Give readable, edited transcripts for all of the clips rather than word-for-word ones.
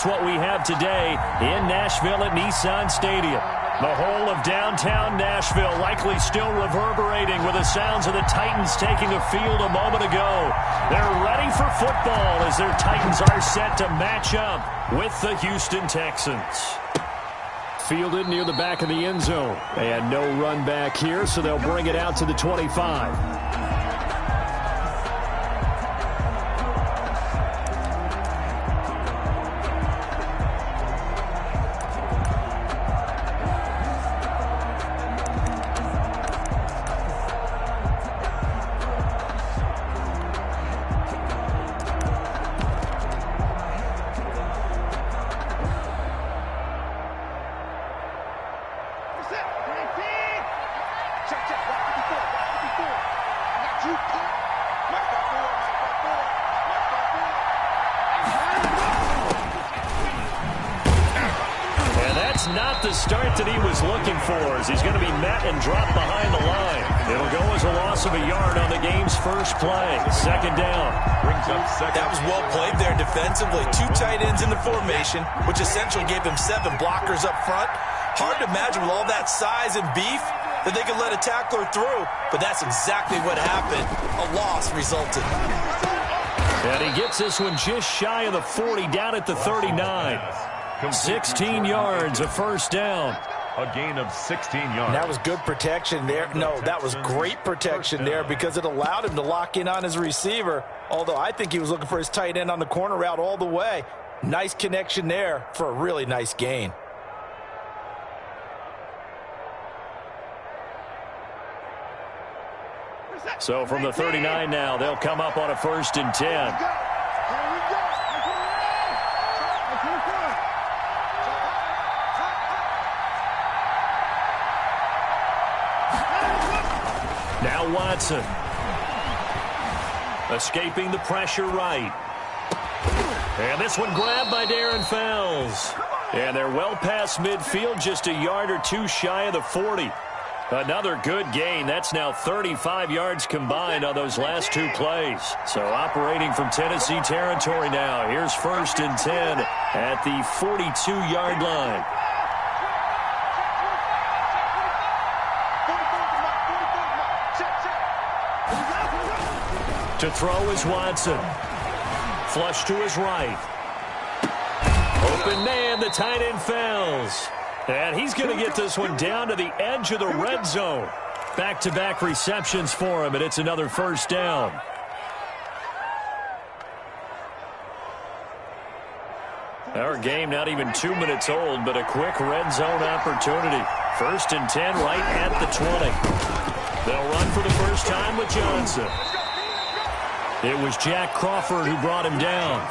What we have today in Nashville at Nissan Stadium. The whole of downtown Nashville likely still reverberating with the sounds of the Titans taking a field a moment ago. They're ready for football as their Titans are set to match up with the Houston Texans. Fielded near the back of the end zone. And no run back here, so they'll bring it out to the 25. Not the start that he was looking for, as he's going to be met and dropped behind the line. It'll go as a loss of a yard on the game's first play. Second down. Brings up second. That was well played there defensively. 2 tight ends in the formation, which essentially gave him 7 blockers up front. Hard to imagine with all that size and beef that they could let a tackler through, but that's exactly what happened. A loss resulted. And he gets this one just shy of the 40, down at the 39. 16 yards, a first down. A gain of 16 yards. That was good protection there. No, that was great protection there because it allowed him to lock in on his receiver, although I think he was looking for his tight end on the corner route all the way. Nice connection there for a really nice gain. So from the 39 now, they'll come up on a 1st and 10. Now Watson. Escaping the pressure right. And this one grabbed by Darren Fells. And they're well past midfield, just a yard or 2 shy of the 40. Another good gain. That's now 35 yards combined on those last 2 plays. So operating from Tennessee territory now. Here's 1st and 10 at the 42-yard line. To throw is Watson. Flush to his right. Open man, the tight end Fells. And he's going to get this one down to the edge of the red zone. Back-to-back receptions for him, and it's another 1st down. Our game not even 2 minutes old, but a quick red zone opportunity. 1st and 10 right at the 20. They'll run for the first time with Johnson. It was Jack Crawford who brought him down.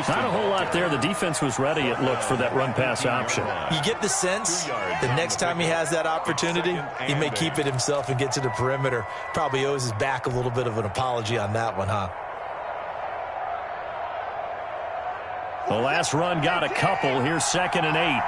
Not a whole lot there. The defense was ready, it looked, for that run-pass option. You get the sense the next time he has that opportunity, he may keep it himself and get to the perimeter. Probably owes his back a little bit of an apology on that one, huh? The last run got a couple. Here's 2nd and 8.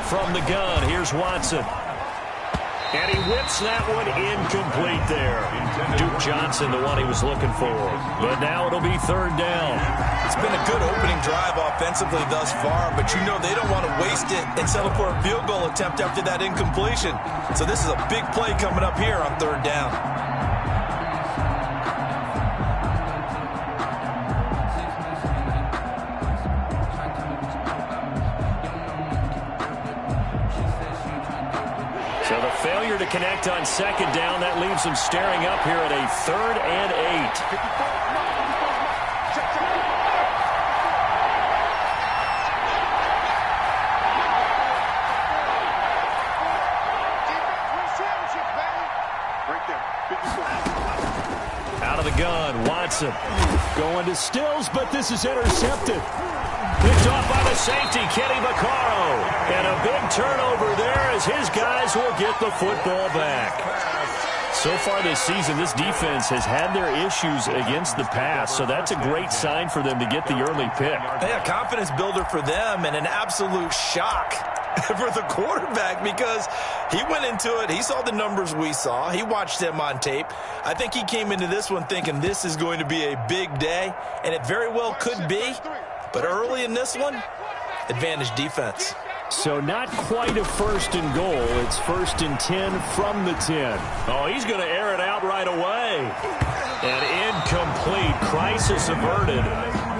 From the gun, here's Watson. And he whips that one incomplete there. Duke Johnson, the one he was looking for. But now it'll be 3rd down. It's been a good opening drive offensively thus far, but you know they don't want to waste it and settle for a field goal attempt after that incompletion. So this is a big play coming up here on 3rd down. So the failure to connect on 2nd down, that leaves them staring up here at a 3rd and 8. Out of the gun, Watson going to Stills, but this is intercepted. Picked off by the safety, Kenny Vaccaro. And a big turnover there as his guys will get the football back. So far this season, this defense has had their issues against the pass, so that's a great sign for them to get the early pick. Yeah, confidence builder for them and an absolute shock for the quarterback because he went into it. He saw the numbers we saw. He watched them on tape. I think he came into this one thinking this is going to be a big day, and it very well could be. But early in this one, advantage defense. So not quite a 1st and goal. It's 1st and 10 from the 10. Oh, he's going to air it out right away. And incomplete. Crisis averted.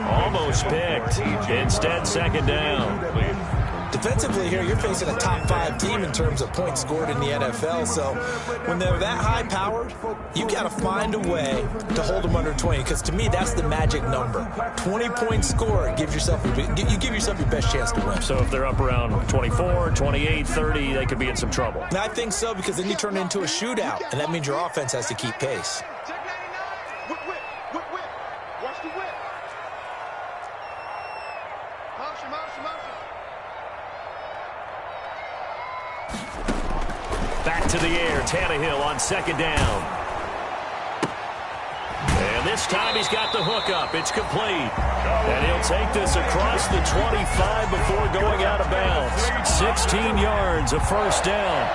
Almost picked. Instead, 2nd down. Defensively here, you're facing a top 5 team in terms of points scored in the NFL. So when they're that high-powered, you got to find a way to hold them under 20. Because to me, that's the magic number. 20 points scored, you give yourself your best chance to win. So if they're up around 24, 28, 30, they could be in some trouble. And I think so, because then you turn it into a shootout, and that means your offense has to keep pace. Back to the air, Tannehill on 2nd down. And this time he's got the hook up. It's complete. And he'll take this across the 25 before going out of bounds. 16 yards, a 1st down.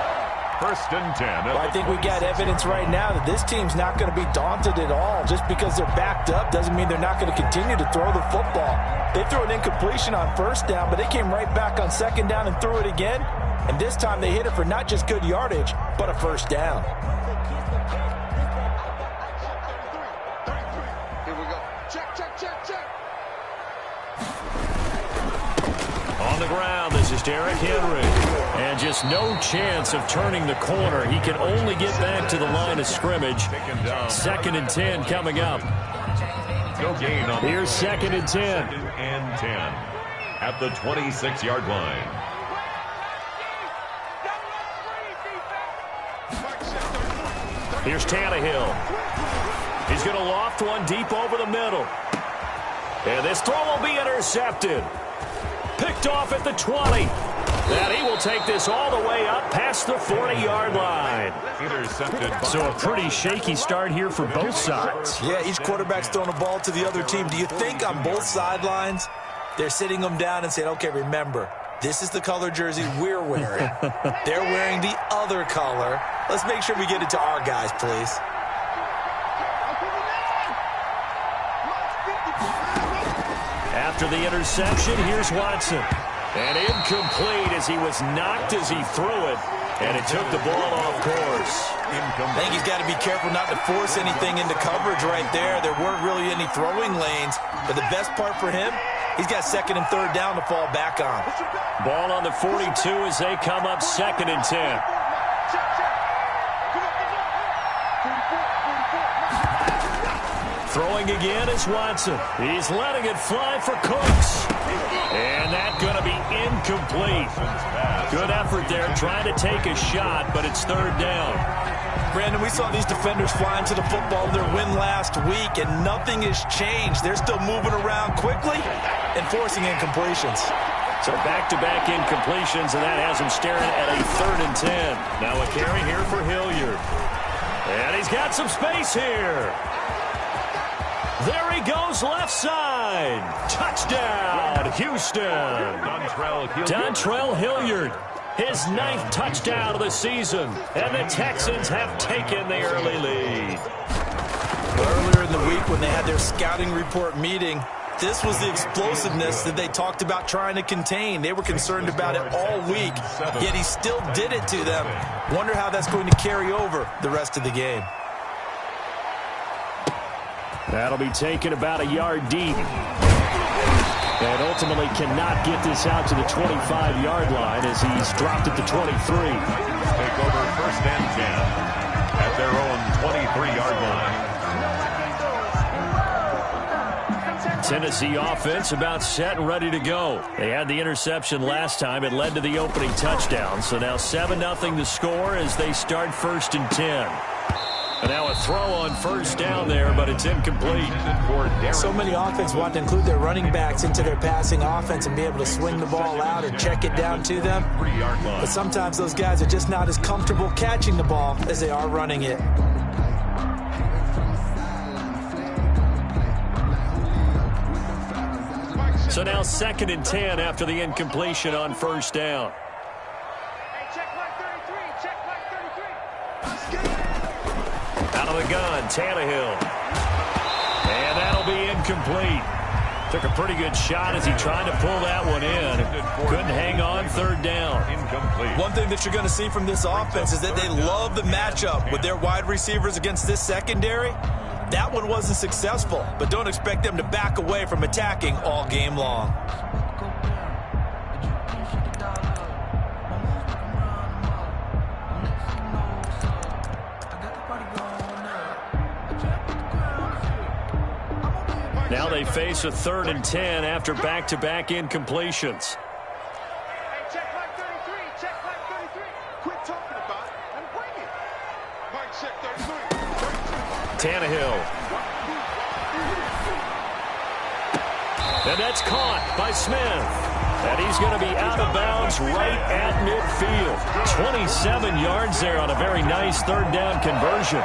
1st and 10. Well, I think we got evidence right now that this team's not going to be daunted at all. Just because they're backed up doesn't mean they're not going to continue to throw the football. They threw an incompletion on 1st down, but they came right back on 2nd down and threw it again. And this time they hit it for not just good yardage, but a 1st down. Here we go. Check. On the ground, this is Derrick Henry. And just no chance of turning the corner. He can only get back to the line of scrimmage. 2nd and 10 coming up. No gain on Here's 2nd and 10. 2nd and 10 at the 26-yard line. Here's Tannehill. He's going to loft one deep over the middle. And this throw will be intercepted. Picked off at the 20. And he will take this all the way up past the 40-yard line. Intercepted. So a pretty shaky start here for both sides. Yeah, each quarterback's throwing a ball to the other team. Do you think on both sidelines they're sitting them down and saying, okay, remember, this is the color jersey we're wearing. They're wearing the other color. Let's make sure we get it to our guys, please. After the interception, here's Watson. And incomplete as he was knocked as he threw it. And it took the ball off course. I think he's got to be careful not to force anything into coverage right there. There weren't really any throwing lanes. But the best part for him, he's got 2nd and 3rd down to fall back on. Ball on the 42 as they come up 2nd and 10. Throwing again is Watson. He's letting it fly for Cooks. And that's going to be incomplete. Good effort there trying to take a shot, but it's 3rd down. Brandon, we saw these defenders flying to the football in their win last week, and nothing has changed. They're still moving around quickly and forcing incompletions. So back-to-back incompletions, and that has him staring at a 3rd and 10. Now a carry here for Hilliard. And he's got some space here. There he goes, left side. Touchdown, Houston. Dontrell Hilliard, his 9th touchdown of the season. And the Texans have taken the early lead. Earlier in the week when they had their scouting report meeting, this was the explosiveness that they talked about trying to contain. They were concerned about it all week, yet he still did it to them. Wonder how that's going to carry over the rest of the game. That'll be taken about a yard deep. And ultimately cannot get this out to the 25-yard line as he's dropped at the 23. Take over 1st and 10 at their own 23-yard line. Tennessee offense about set and ready to go. They had the interception last time. It led to the opening touchdown. So now 7-0 the score as they start 1st and 10. And now a throw on 1st down there, but it's incomplete. So many offenses want to include their running backs into their passing offense and be able to swing the ball out or check it down to them. But sometimes those guys are just not as comfortable catching the ball as they are running it. So now 2nd and 10 after the incompletion on first down. Out of the gun, Tannehill. And that'll be incomplete. Took a pretty good shot as he tried to pull that one in. Couldn't hang on 3rd down. Incomplete. One thing that you're going to see from this offense is that they love the matchup with their wide receivers against this secondary. That one wasn't successful, but don't expect them to back away from attacking all game long. Now they face a 3rd and 10 after back-to-back incompletions. Hey, check Mike 33, check Mike 33. Quit talking about it and bring it. Mike check 33. Tannehill. And that's caught by Smith. And he's going to be out of bounds right at midfield. 27 yards there on a very nice 3rd down conversion.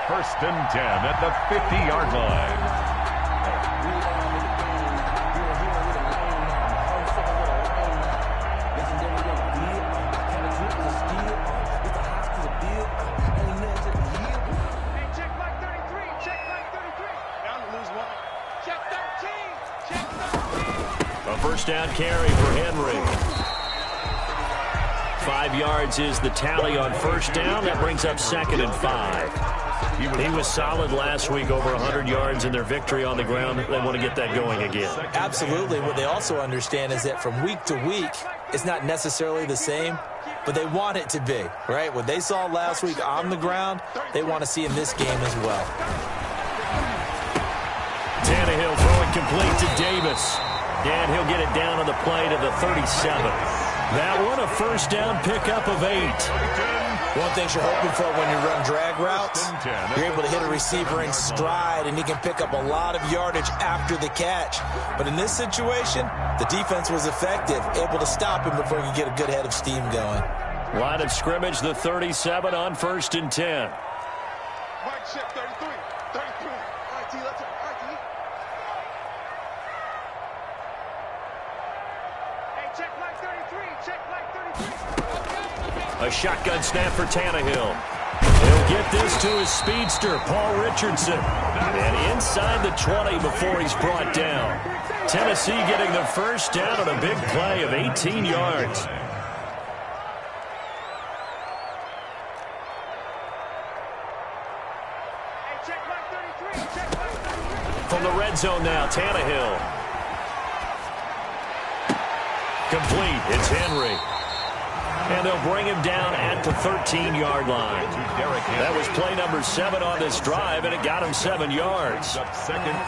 1st and 10 at the 50-yard line. First down carry for Henry. 5 yards is the tally on first down. That brings up 2nd and 5. He was solid last week, over 100 yards in their victory on the ground. They want to get that going again. Absolutely. What they also understand is that from week to week, it's not necessarily the same, but they want it to be, right? What they saw last week on the ground, they want to see in this game as well. Tannehill throwing complete to Davis. And he'll get it down on the play to the 37. That one a first down pickup of 8. One thing you're hoping for when you run drag routes, you're able to hit a receiver in stride, and he can pick up a lot of yardage after the catch. But in this situation, the defense was effective, able to stop him before he could get a good head of steam going. Line of scrimmage, the 37 on 1st and 10. Mike check 33. 33. All right, T, let's go. All right, T. Check Mike 33, check Mike 33. A shotgun snap for Tannehill. He'll get this to his speedster, Paul Richardson. And inside the 20 before he's brought down. Tennessee getting the first down on a big play of 18 yards. Hey, check Mike 33, check Mike 33. From the red zone now, Tannehill. Complete. It's Henry. And they'll bring him down at the 13-yard line. That was play number 7 on this drive, and it got him 7 yards.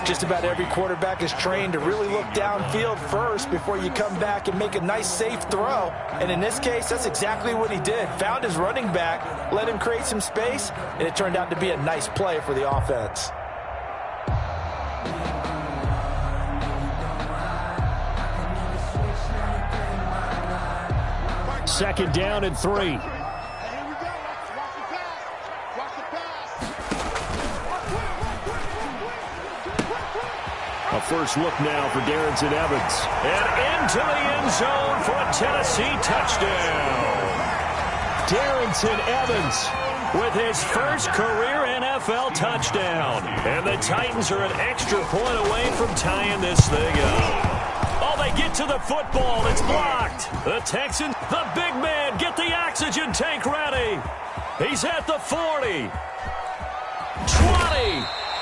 Just about every quarterback is trained to really look downfield first before you come back and make a nice, safe throw. And in this case, that's exactly what he did. Found his running back, let him create some space, and it turned out to be a nice play for the offense. Second down and 3. Here we go. Watch the pass. Watch the pass. A first look now for Darrington Evans. And into the end zone for a Tennessee touchdown. Darrington Evans with his first career NFL touchdown. And the Titans are an extra point away from tying this thing up. Oh, they get to the football. It's blocked. The Texans, the big man, get the oxygen tank ready. He's at the 40. 20.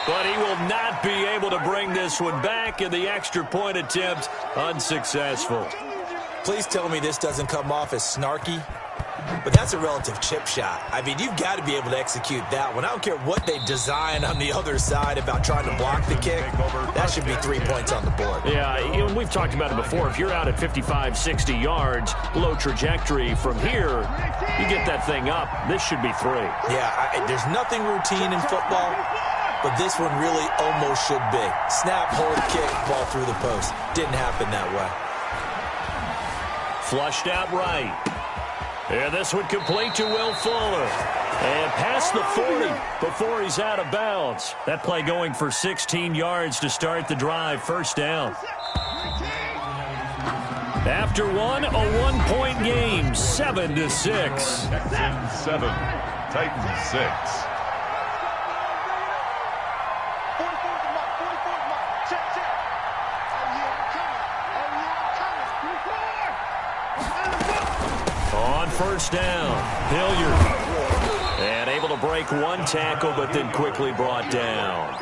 But he will not be able to bring this one back, and the extra point attempt unsuccessful. Please tell me this doesn't come off as snarky. But that's a relative chip shot. I mean, you've got to be able to execute that one. I don't care what they design on the other side about trying to block the kick. That should be 3 points on the board. Yeah, we've talked about it before. If you're out at 55, 60 yards, low trajectory from here, you get that thing up. This should be 3. Yeah, there's nothing routine in football, but this one really almost should be. Snap, hold, kick, ball through the post. Didn't happen that way. Flushed out right. And this one complete to Will Fuller. And past the 40 before he's out of bounds. That play going for 16 yards to start the drive. First down. After one, a one-point game, 7-6. Texans 7, Titans 6. On first down, Hilliard. And able to break one tackle, but then quickly brought down.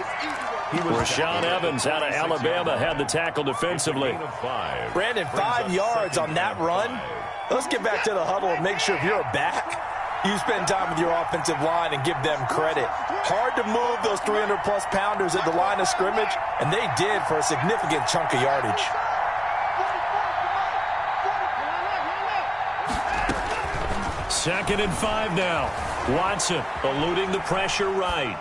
Rashaan Evans out of Alabama had the tackle defensively. Brandon, 5 yards on that run. Let's get back to the huddle and make sure if you're a back, you spend time with your offensive line and give them credit. Hard to move those 300-plus pounders at the line of scrimmage, and they did for a significant chunk of yardage. Second and 5 now. Watson eluding the pressure right.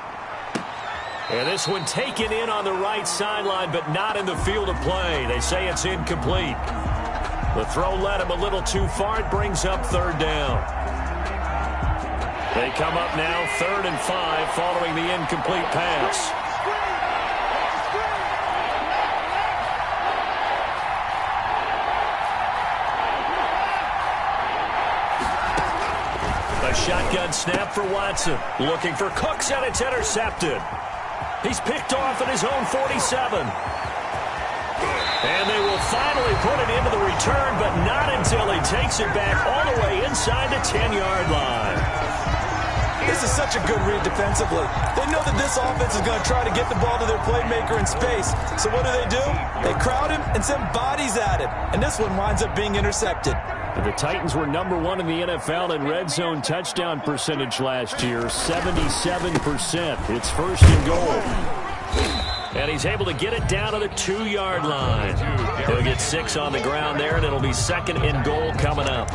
And this one taken in on the right sideline, but not in the field of play. They say it's incomplete. The throw led him a little too far. It brings up third down. They come up now 3rd and 5 following the incomplete pass. A shotgun snap for Watson. Looking for Cooks, and it's intercepted. He's picked off at his own 47. And they will finally put it into the return, but not until he takes it back all the way inside the 10-yard line. This is such a good read defensively. They know that this offense is going to try to get the ball to their playmaker in space. So what do? They crowd him and send bodies at him. And this one winds up being intercepted. The Titans were number 1 in the NFL in red zone touchdown percentage last year, 77%. It's 1st and goal. And he's able to get it down to the 2-yard line. He'll get 6 on the ground there, and it'll be 2nd and goal coming up.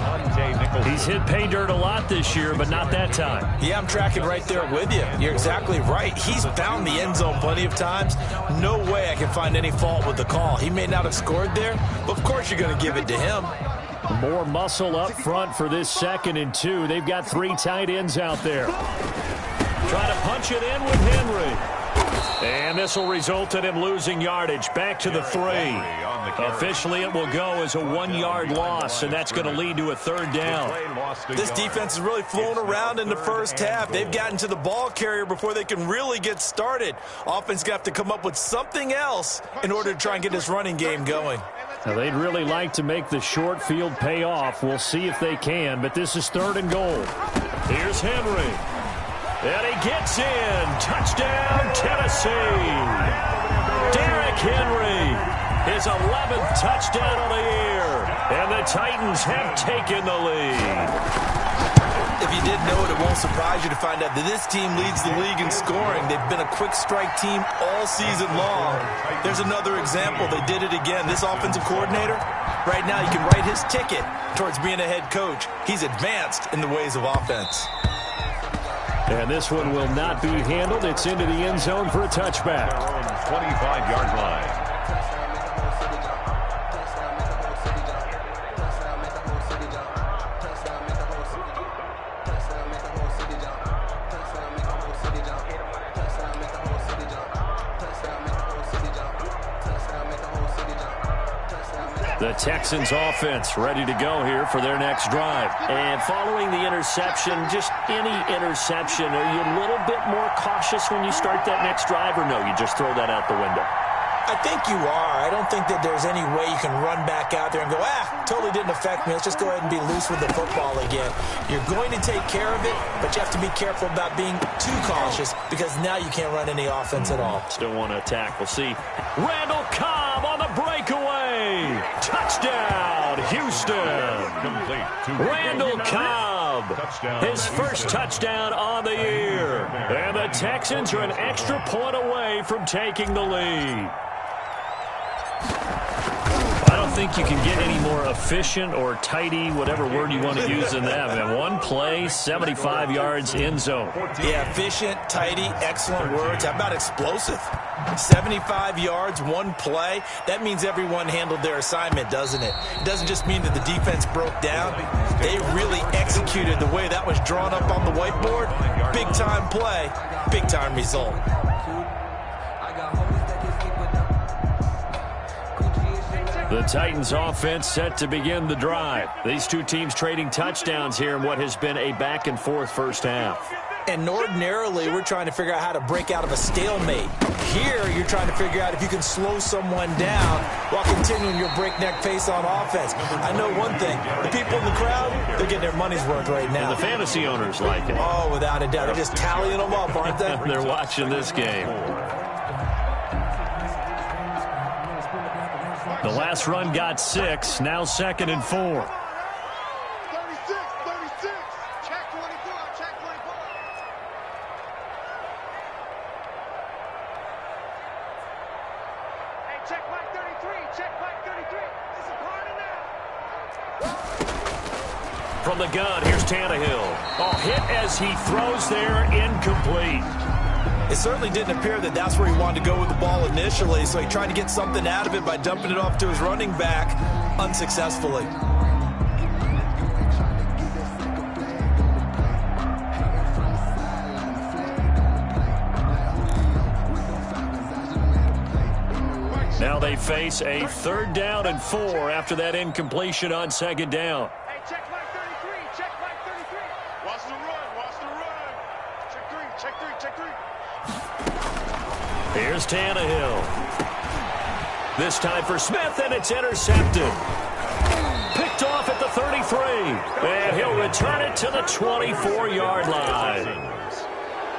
He's hit pay dirt a lot this year, but not that time. Yeah, I'm tracking right there with you. You're exactly right. He's found the end zone plenty of times. No way I can find any fault with the call. He may not have scored there, but of course you're going to give it to him. More muscle up front for this 2nd and 2. They've got 3 tight ends out there. Trying to punch it in with Henry. And this will result in him losing yardage. Back to the 3. Officially, it will go as a 1-yard loss, and that's going to lead to a 3rd down. This defense has really flown around in the first half. They've gotten to the ball carrier before they can really get started. Offense got to come up with something else in order to try and get this running game going. Now, they'd really like to make the short field pay off. We'll see if they can, but this is 3rd and goal. Here's Henry. And he gets in. Touchdown, Tennessee. Derrick Henry, his 11th touchdown of the year. And the Titans have taken the lead. If you didn't know it, it won't surprise you to find out that this team leads the league in scoring. They've been a quick strike team all season long. There's another example. They did it again. This offensive coordinator, right now, you can write his ticket towards being a head coach. He's advanced in the ways of offense. And this one will not be handled. It's into the end zone for a touchback. 25-yard line. The Texans offense ready to go here for their next drive. And following the interception, just any interception, are you a little bit more cautious when you start that next drive, or no, you just throw that out the window? I think you are. I don't think that there's any way you can run back out there and go, totally didn't affect me. Let's just go ahead and be loose with the football again. You're going to take care of it, but you have to be careful about being too cautious because now you can't run any offense at all. Still want to attack. We'll see. Randall Cobb on the breakaway. Touchdown, Houston. Randall Cobb, his first touchdown on the year. And the Texans are an extra point away from taking the lead. I don't think you can get any more efficient or tidy, whatever word you want to use in that. Man, one play, 75 yards, end zone. Yeah, efficient, tidy, excellent words. How about explosive? 75 yards, one play. That means everyone handled their assignment, doesn't it? It doesn't just mean that the defense broke down. They really executed the way that was drawn up on the whiteboard. Big-time play, big-time result. The Titans offense set to begin the drive. These two teams trading touchdowns here in what has been a back-and-forth first half. And ordinarily, we're trying to figure out how to break out of a stalemate. Here, you're trying to figure out if you can slow someone down while continuing your breakneck pace on offense. I know one thing. The people in the crowd, they're getting their money's worth right now. And the fantasy owners like it. Oh, without a doubt. They're just tallying them up, aren't they? They're watching this game. The last run got 6, now 2nd and 4. 36, 36. Check 24, check 24. Hey, check Mike 33, check Mike 33. This is Harden now. From the gun, here's Tannehill. Oh, hit as he throws there, incomplete. It certainly didn't appear that that's where he wanted to go with the ball initially, so he tried to get something out of it by dumping it off to his running back unsuccessfully. Now they face a 3rd down and 4 after that incompletion on 2nd down. Hey, check Mike 33, check Mike 33. Watch the run, watch the run. Check 3, check 3, check 3. Here's Tannehill. This time for Smith, and it's intercepted. Picked off at the 33. And he'll return it to the 24-yard line.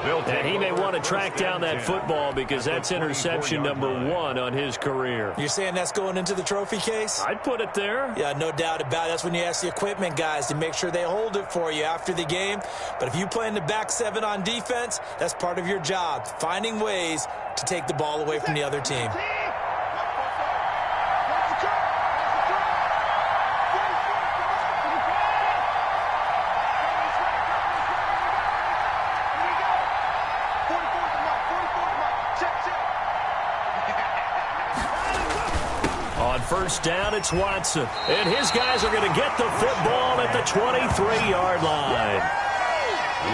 And he may want to track down that football because that's interception number 1 on his career. You're saying that's going into the trophy case? I'd put it there. Yeah, no doubt about it. That's when you ask the equipment guys to make sure they hold it for you after the game. But if you play in the back 7 on defense, that's part of your job, finding ways to take the ball away from the other team. On 1st down, it's Watson. And his guys are going to get the football at the 23-yard line.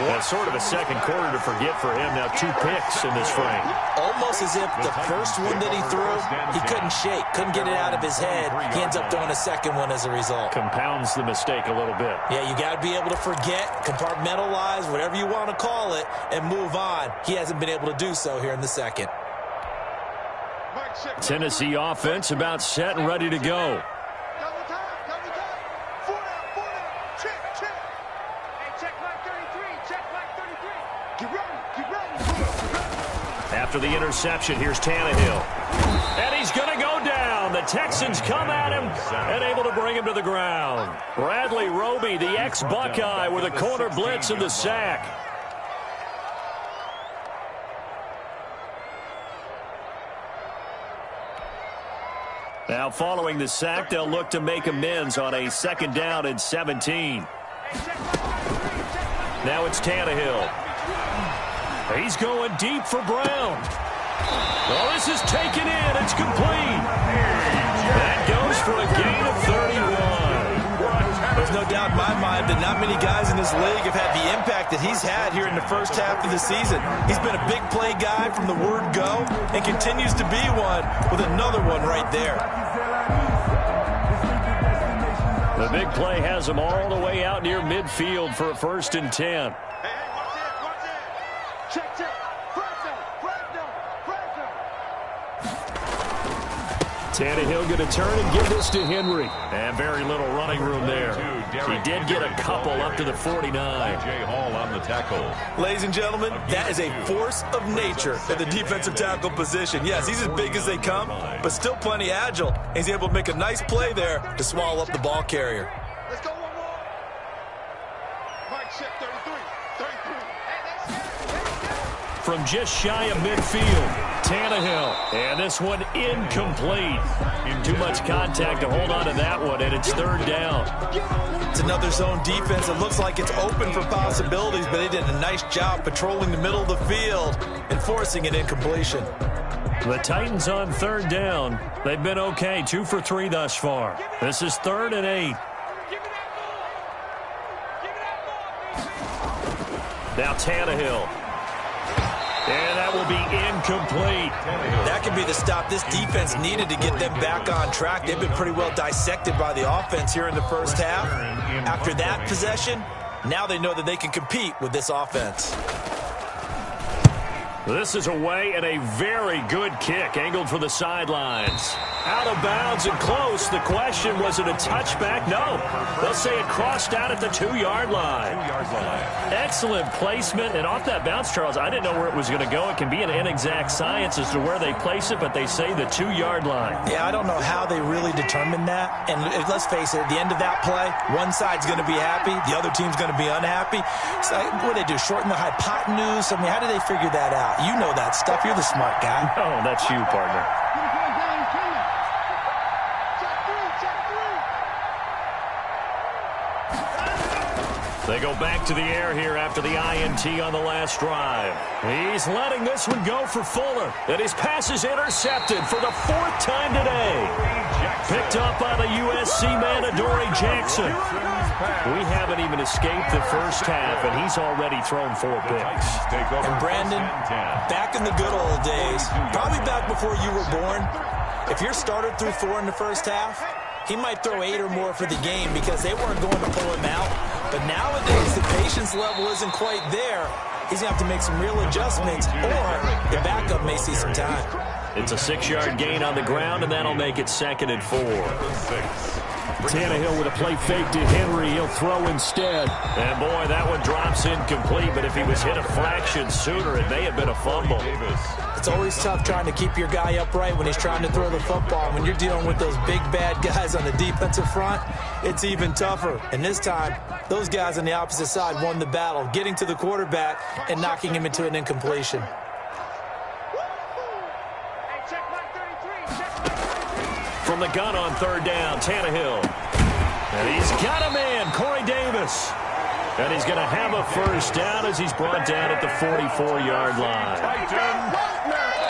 That's sort of a second quarter to forget for him. Now 2 picks in this frame. Almost as if the first one that he threw, he couldn't shake, couldn't get it out of his head. He ends up throwing a second one as a result. Compounds the mistake a little bit. Yeah, you got to be able to forget, compartmentalize, whatever you want to call it, and move on. He hasn't been able to do so here in the second. Tennessee offense about set and ready to go. Double time, 4 down, check, check. Hey, check Mike 33, check Mike 33. Get ready, get ready. After the interception, here's Tannehill. And he's going to go down. The Texans come at him and able to bring him to the ground. Bradley Roby, the ex-Buckeye, with a corner blitz and the sack. Now, following the sack, they'll look to make amends on a 2nd down and 17. Now it's Tannehill. He's going deep for Brown. Oh, this is taken in. It's complete. That goes for a gain of 31. There's no doubt in my mind that not many guys in this league have had the impact that he's had here in the first half of the season. He's been a big play guy from the word go and continues to be one with another one right there. The big play has him all the way out near midfield for a 1st and 10. Hey, watch it. Check, check. Tannehill going to turn and give this to Henry. And very little running room there. He did get a couple up to the 49. J. Hall on the tackle. Ladies and gentlemen, that is a force of nature at the defensive tackle position. Yes, he's as big as they come, but still plenty agile. He's able to make a nice play there to swallow up the ball carrier. Let's go one more. Mike check 33. 33. From just shy of midfield, Tannehill. And this one incomplete. Too much contact to hold on to that one, and it's 3rd down. It's another zone defense. It looks like it's open for possibilities, but they did a nice job patrolling the middle of the field and forcing an incompletion. The Titans on 3rd down. They've been okay, 2 for 3 thus far. This is 3rd and 8. Now Tannehill. And that will be incomplete. That could be the stop this defense needed to get them back on track. They've been pretty well dissected by the offense here in the first half. After that possession, now they know that they can compete with this offense. This is away and a very good kick, angled for the sidelines. Out of bounds and close. The question, was it a touchback? No. They'll say it crossed out at the 2-yard line. Excellent placement. And off that bounce, Charles, I didn't know where it was going to go. It can be an inexact science as to where they place it, but they say the 2-yard line. Yeah, I don't know how they really determined that. And let's face it, at the end of that play, one side's going to be happy, the other team's going to be unhappy. So what do they do, shorten the hypotenuse? I mean, how do they figure that out? You know that stuff. You're the smart guy. Oh, that's you, partner. They go back to the air here after the INT on the last drive. He's letting this one go for Fuller. And his pass is intercepted for the 4th time today. Picked up by the USC man, Adoree Jackson. We haven't even escaped the first half, and he's already thrown 4 picks. And Brandon, back in the good old days, probably back before you were born, if your starter threw 4 in the first half, he might throw 8 or more for the game because they weren't going to pull him out. But nowadays, the patience level isn't quite there. He's going to have to make some real adjustments, or the backup may see some time. It's a 6-yard gain on the ground, and that'll make it 2nd and 4. Tannehill with a play fake to Henry. He'll throw instead. And, boy, that one drops incomplete. But if he was hit a fraction sooner, it may have been a fumble. It's always tough trying to keep your guy upright when he's trying to throw the football. When you're dealing with those big, bad guys on the defensive front, it's even tougher. And this time, those guys on the opposite side won the battle, getting to the quarterback and knocking him into an incompletion. From the gun on 3rd down, Tannehill. And he's got a man, Corey Davis. And he's going to have a first down as he's brought down at the 44-yard line.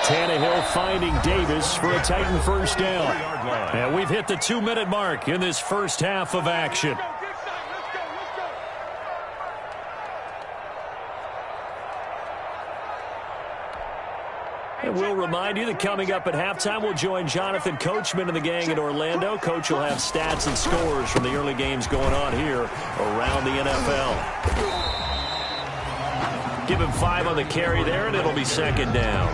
Tannehill finding Davis for a Titan first down. And we've hit the 2-minute mark in this first half of action. And we'll remind you that coming up at halftime, we'll join Jonathan Coachman and the gang in Orlando. Coach will have stats and scores from the early games going on here around the NFL. Give him 5 on the carry there, and it'll be 2nd down.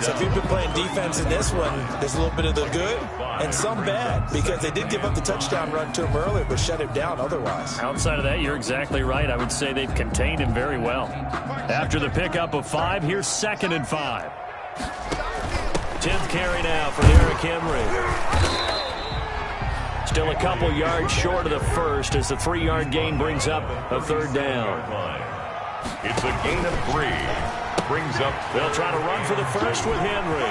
So if you've been playing defense in this one, there's a little bit of the good and some bad, because they did give up the touchdown run to him earlier, but shut him down otherwise. Outside of that, you're exactly right. I would say they've contained him very well. After the pickup of 5, here's 2nd and 5. 10th carry now for Derrick Henry. Still a couple yards short of the first as the 3-yard gain brings up a 3rd down. It's a gain of 3. Brings up. They'll try to run for the first with Henry.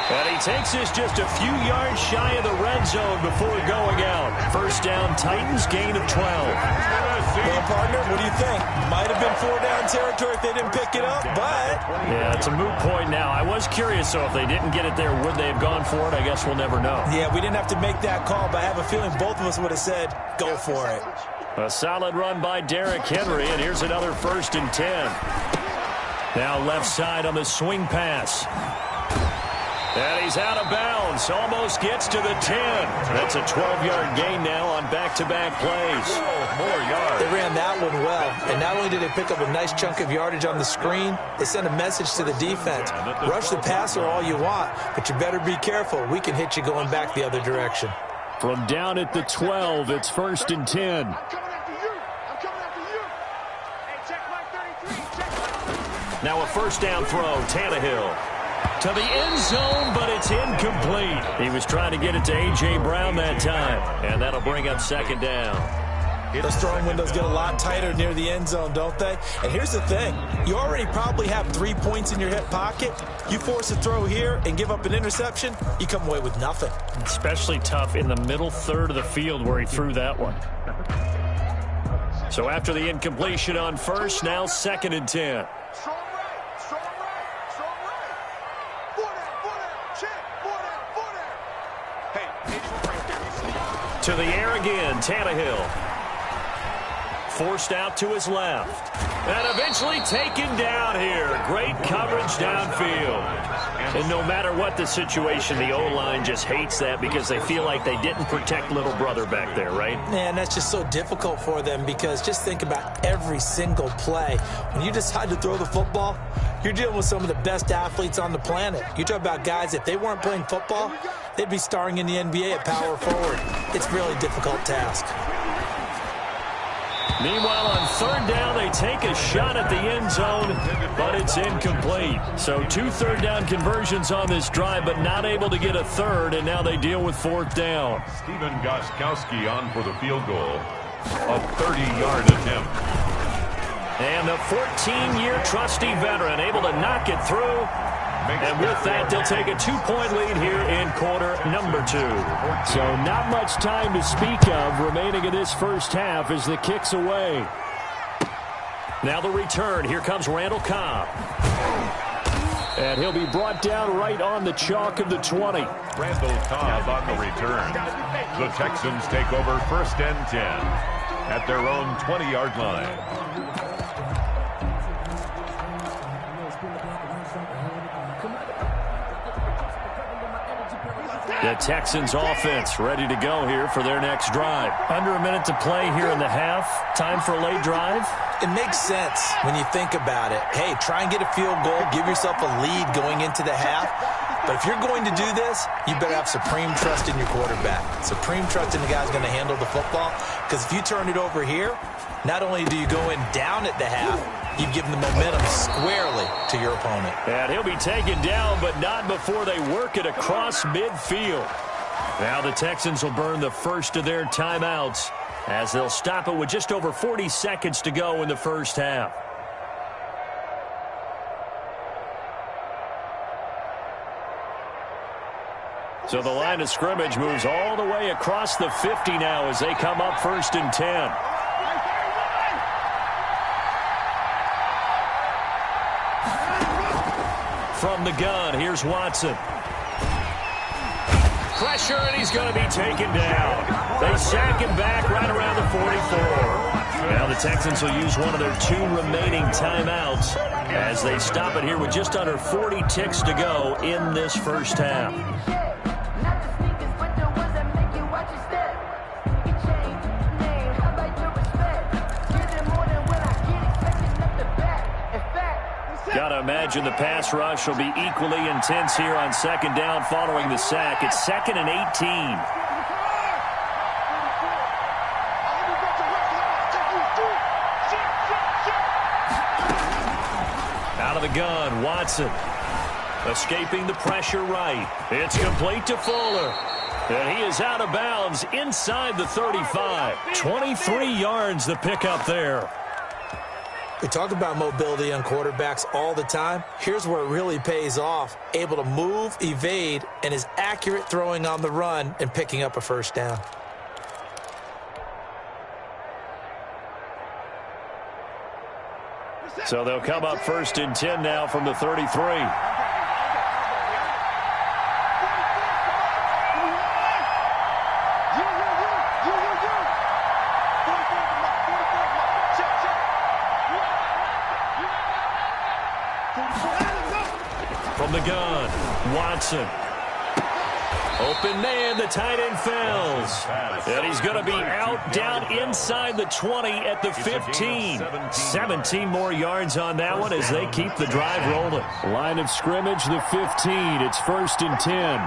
And he takes this just a few yards shy of the red zone before going out. First down, Titans, gain of 12. Well, partner, what do you think? Might have been 4-down territory if they didn't pick it up, but... Yeah, it's a moot point now. I was curious, so if they didn't get it there, would they have gone for it? I guess we'll never know. Yeah, we didn't have to make that call, but I have a feeling both of us would have said, go for it. A solid run by Derrick Henry, and here's another 1st and 10. Now left side on the swing pass. And he's out of bounds. Almost gets to the 10. That's a 12-yard gain now on back-to-back plays. More yards. They ran that one well. And not only did they pick up a nice chunk of yardage on the screen, they sent a message to the defense. Rush the passer all you want, but you better be careful. We can hit you going back the other direction. From down at the 12, it's 1st and 10. Now a first down throw, Tannehill. To the end zone, but it's incomplete. He was trying to get it to A.J. Brown that time, and that'll bring up 2nd down. Those throwing windows get a lot tighter near the end zone, don't they? And here's the thing. You already probably have 3 points in your hip pocket. You force a throw here and give up an interception, you come away with nothing. Especially tough in the middle third of the field where he threw that one. So after the incompletion on first, now 2nd and 10. To the air again, Tannehill. forced out to his left. And eventually taken down here. Great coverage downfield. And no matter what the situation, the O-line just hates that because they feel like they didn't protect little brother back there, right? Man, that's just so difficult for them because just think about every single play. When you decide to throw the football, you're dealing with some of the best athletes on the planet. You talk about guys, if they weren't playing football, they'd be starring in the NBA at power forward. It's a really difficult task. Meanwhile, on third down, they take a shot at the end zone, but it's incomplete. So 2 third-down conversions on this drive, but not able to get a third, and now they deal with fourth down. Steven Gostkowski on for the field goal. A 30-yard attempt. And the 14-year trusty veteran able to knock it through. And with that, they'll take a 2-point lead here in quarter number 2. So not much time to speak of remaining in this first half as the kick's away. Now the return. Here comes Randall Cobb. And he'll be brought down right on the chalk of the 20. Randall Cobb on the return. The Texans take over 1st and 10 at their own 20-yard line. The Texans offense ready to go here for their next drive. Under a minute to play here in the half. Time for a late drive. It makes sense when you think about it. Hey, try and get a field goal. Give yourself a lead going into the half. But if you're going to do this, you better have supreme trust in your quarterback. Supreme trust in the guy who's going to handle the football. Because if you turn it over here, not only do you go in down at the half, you've given the momentum squarely to your opponent. And he'll be taken down, but not before they work it across midfield. Now the Texans will burn the first of their timeouts as they'll stop it with just over 40 seconds to go in the first half. So the line of scrimmage moves all the way across the 50 now as they come up 1st and 10. From the gun, here's Watson. Pressure, and he's going to be taken down. They sack him back right around the 44. Now the Texans will use one of their 2 remaining timeouts as they stop it here with just under 40 ticks to go in this first half. Got to imagine the pass rush will be equally intense here on 2nd down following the sack. It's 2nd and 18. Out of the gun, Watson. Escaping the pressure right. It's complete to Fuller. And he is out of bounds inside the 35. 23 yards the pickup there. We talk about mobility on quarterbacks all the time. Here's where it really pays off. Able to move, evade, and is accurate throwing on the run and picking up a first down. So they'll come up 1st and 10 now from the 33. From the gun, Watson. Open man, the tight end fails. And he's going to be out down inside the 20 at the 15. 17 more yards on that one as they keep the drive rolling. Line of scrimmage, the 15. It's 1st and 10.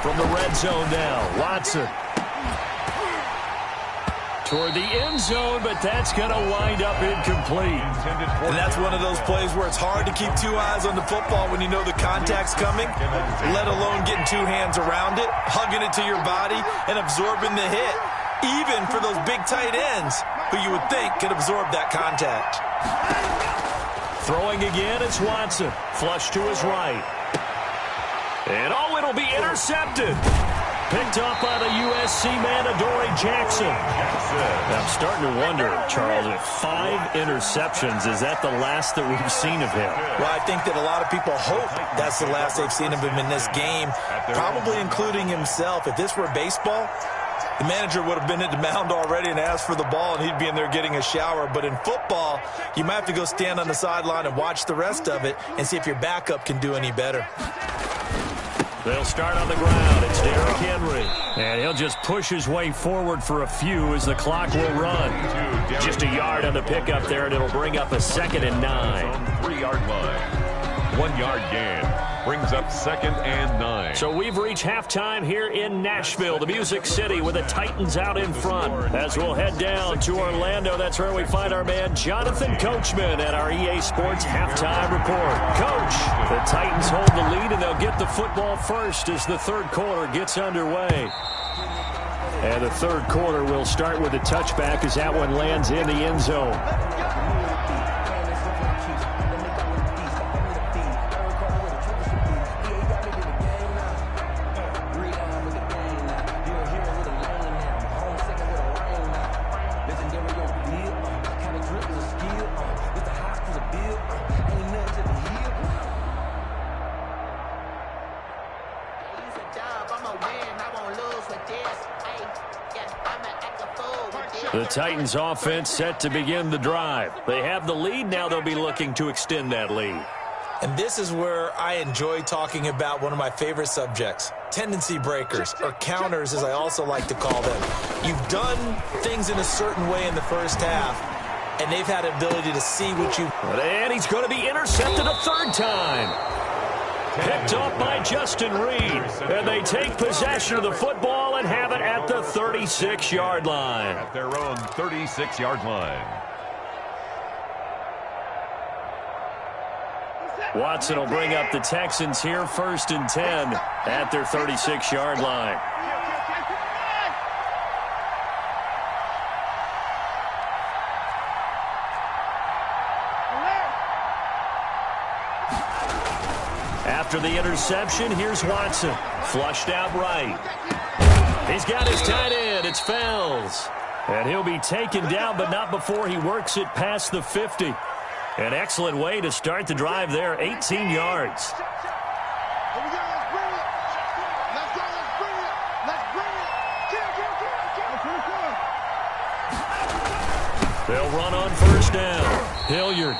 From the red zone now, Watson. Toward the end zone, but that's going to wind up incomplete. And that's one of those plays where it's hard to keep 2 eyes on the football when you know the contact's coming, let alone getting 2 hands around it, hugging it to your body, and absorbing the hit, even for those big tight ends who you would think could absorb that contact. Throwing again, it's Watson. Flush to his right. And it'll be intercepted. Picked off by the USC man, Adoree Jackson. I'm starting to wonder, Charles, if 5 interceptions, is that the last that we've seen of him? Well, I think that a lot of people hope that's the last they've seen of him in this game, probably including himself. If this were baseball, the manager would have been at the mound already and asked for the ball, and he'd be in there getting a shower. But in football, you might have to go stand on the sideline and watch the rest of it and see if your backup can do any better. They'll start on the ground. It's Derrick Henry. And he'll just push his way forward for a few as the clock will run. Just a yard on the pickup there, and it'll bring up a 2nd and 9. 3-yard line. 1-yard gain. Brings up 2nd and 9. So we've reached halftime here in Nashville, the Music City, with the Titans out in front. As we'll head down to Orlando, that's where we find our man Jonathan Coachman at our EA Sports Halftime Report. Coach, the Titans hold the lead, and they'll get the football first as the third quarter gets underway. And the third quarter will start with a touchback as that one lands in the end zone. The Titans offense set to begin the drive. They have the lead. Now they'll be looking to extend that lead. And this is where I enjoy talking about one of my favorite subjects, tendency breakers, or counters as I also like to call them. You've done things in a certain way in the first half, and they've had the ability to see what you... And he's going to be intercepted a third time. Picked off by Justin Reed. And they take possession of the football and have it at the 36-yard line. At their own 36-yard line. Watson will bring up the Texans here, 1st and 10 at their 36-yard line. After the interception, here's Watson. Flushed out right. He's got his tight end. It's Fells. And he'll be taken down, but not before he works it past the 50. An excellent way to start the drive there, 18 yards. They'll run on first down. Hilliard.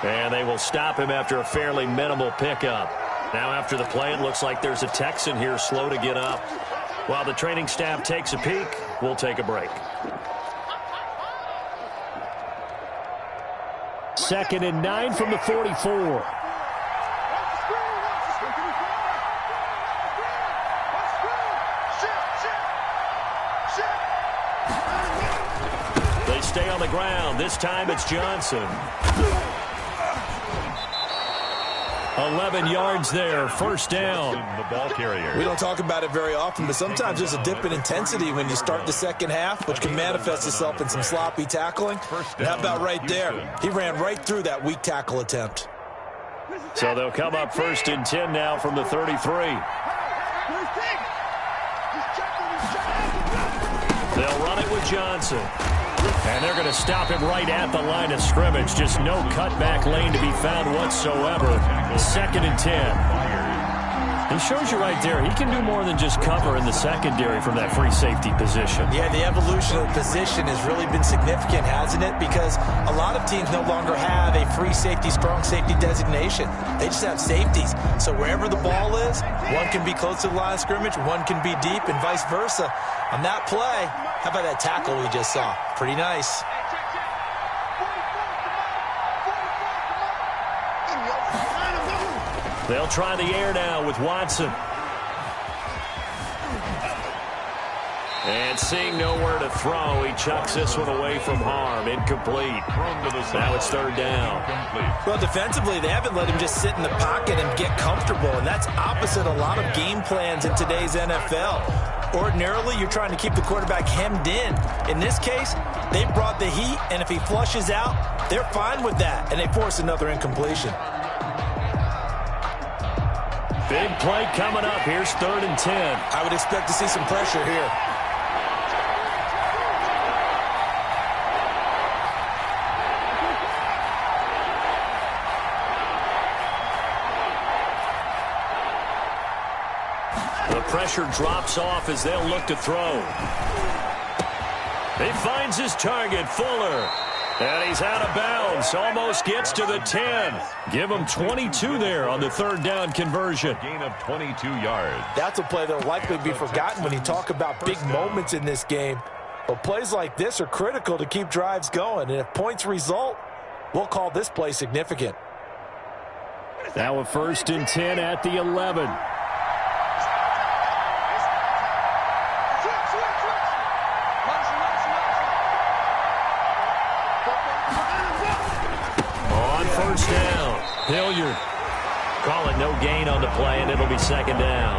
And they will stop him after a fairly minimal pickup. Now after the play, it looks like there's a Texan here slow to get up. While the training staff takes a peek, we'll take a break. 2nd and 9 from the 44. They stay on the ground. This time it's Johnson. 11 yards there, first down. The ball carrier. We don't talk about it very often, but sometimes there's a dip in intensity when you start the second half, which can manifest itself in some sloppy tackling. And how about right there? He ran right through that weak tackle attempt. So they'll come up 1st and 10 now from the 33. They'll run it with Johnson. And they're going to stop him right at the line of scrimmage. Just no cutback lane to be found whatsoever. 2nd and 10. He shows you right there, he can do more than just cover in the secondary from that free safety position. Yeah, the evolution of the position has really been significant, hasn't it? Because a lot of teams no longer have a free safety, strong safety designation. They just have safeties. So wherever the ball is, one can be close to the line of scrimmage, one can be deep, and vice versa. On that play, how about that tackle we just saw? Pretty nice. They'll try the air now with Watson. And seeing nowhere to throw, he chucks this one away from harm. Incomplete. Now it's 3rd down. Well, defensively, they haven't let him just sit in the pocket and get comfortable, and that's opposite a lot of game plans in today's NFL. Ordinarily, you're trying to keep the quarterback hemmed in. In this case, they brought the heat, and if he flushes out, they're fine with that, and they force another incompletion. Big play coming up. Here's 3rd and 10. I would expect to see some pressure here. The pressure drops off as they'll look to throw. He finds his target, Fuller. And he's out of bounds. Almost gets to the 10. Give him 22 there on the 3rd down conversion. Gain of 22 yards. That's a play that will likely be forgotten when you talk about big moments in this game. But plays like this are critical to keep drives going. And if points result, we'll call this play significant. Now a 1st and 10 at the 11. First down. Hilliard. Call it no gain on the play, and it'll be 2nd down.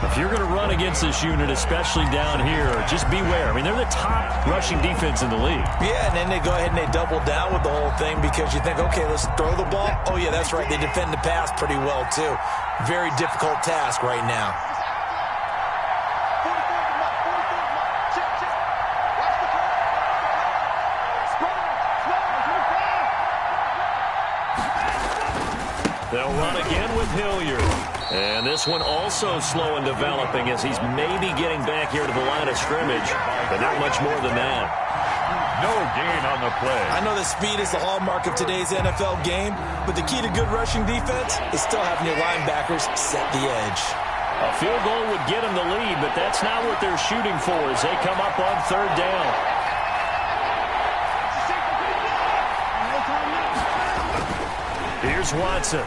If you're going to run against this unit, especially down here, just beware. I mean, they're the top rushing defense in the league. Yeah, and then they go ahead and they double down with the whole thing because you think, okay, let's throw the ball. Oh, yeah, that's right. They defend the pass pretty well, too. Very difficult task right now. They'll run again with Hilliard. And this one also slow in developing as he's maybe getting back here to the line of scrimmage, but not much more than that. No gain on the play. I know that speed is the hallmark of today's NFL game, but the key to good rushing defense is still having your linebackers set the edge. A field goal would get them the lead, but that's not what they're shooting for as they come up on 3rd down. Here's Watson.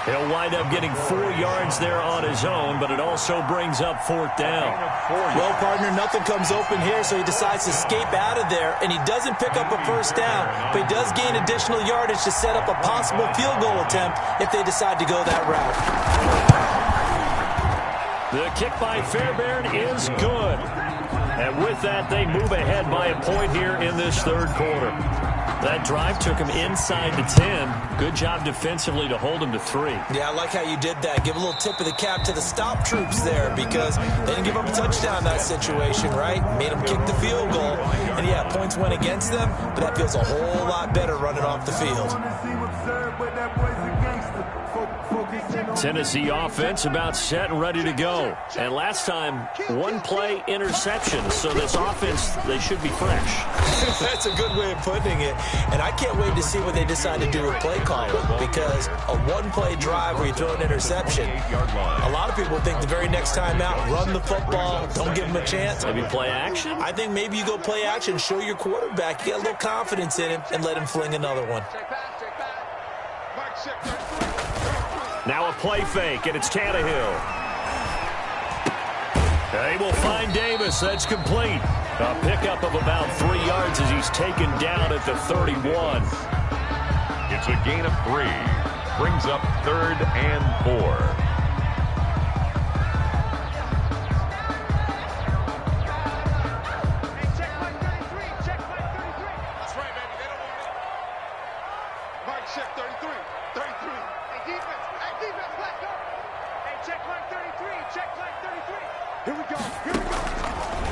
He'll wind up getting 4 yards there on his own, but it also brings up 4th down. Well, partner, nothing comes open here, so he decides to escape out of there, and he doesn't pick up a 1st down, but he does gain additional yardage to set up a possible field goal attempt if they decide to go that route. The kick by Fairbairn is good. And with that, they move ahead by a point here in this 3rd quarter. That drive took him inside the 10. Good job defensively to hold him to 3. Yeah, I like how you did that. Give a little tip of the cap to the stop troops there because they didn't give up a touchdown in that situation, right? Made them kick the field goal. And, yeah, points went against them, but that feels a whole lot better running off the field. Tennessee offense about set and ready to go. And last time, 1 play interception. So this offense, they should be fresh. That's a good way of putting it. And I can't wait to see what they decide to do with play calling because a 1-play drive where you throw an interception, a lot of people think the very next time out, run the football, don't give them a chance. Maybe play action? I think maybe you go play action, show your quarterback, you get a little confidence in him, and let him fling another one. Now a play fake, and it's Tannehill. They will find Davis. That's complete. A pickup of about 3 yards as he's taken down at the 31. It's a gain of 3. Brings up 3rd and 4.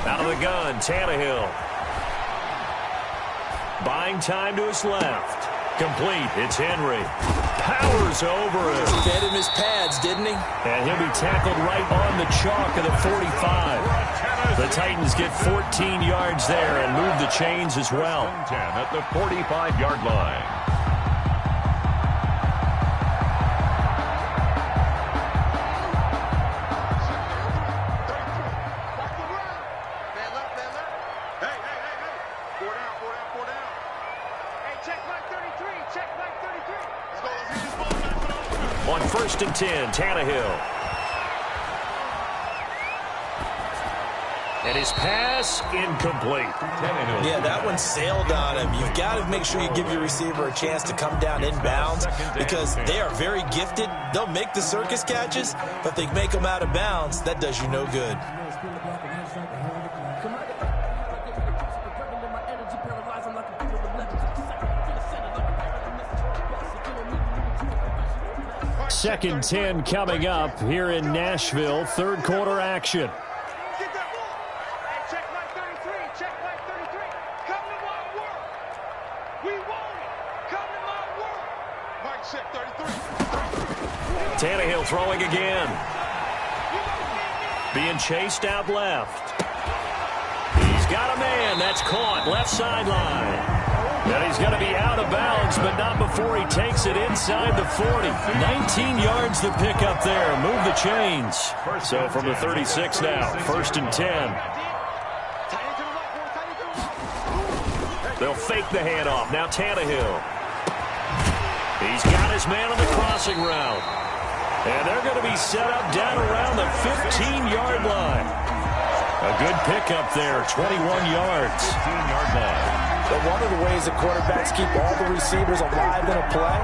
Out of the gun, Tannehill. Buying time to his left. Complete. It's Henry. Powers over him. Fed him his pads, didn't he? And he'll be tackled right on the chalk of the 45. The Titans get 14 yards there and move the chains as well. 10 at the 45-yard line. On 1st and 10, Tannehill. And his pass incomplete. Yeah, that one sailed on him. You've got to make sure you give your receiver a chance to come down inbounds because they are very gifted. They'll make the circus catches, but if they make them out of bounds, that does you no good. 2nd and 10 coming up here in Nashville. Third quarter action. Get that ball. Hey, check line 33. Check line 33. Come to my work. We want it. Come to my work. Mike check 33. Tannehill throwing again. Being chased out left. He's got a man. That's caught. Left sideline. And he's going to be out of bounds, but not before he takes it inside the 40. 19 yards to pick up there. Move the chains. So from the 36 now, 1st and 10. They'll fake the handoff. Now Tannehill. He's got his man on the crossing route. And they're going to be set up down around the 15-yard line. A good pickup there, 21 yards. 15-yard line. But one of the ways that quarterbacks keep all the receivers alive in a play,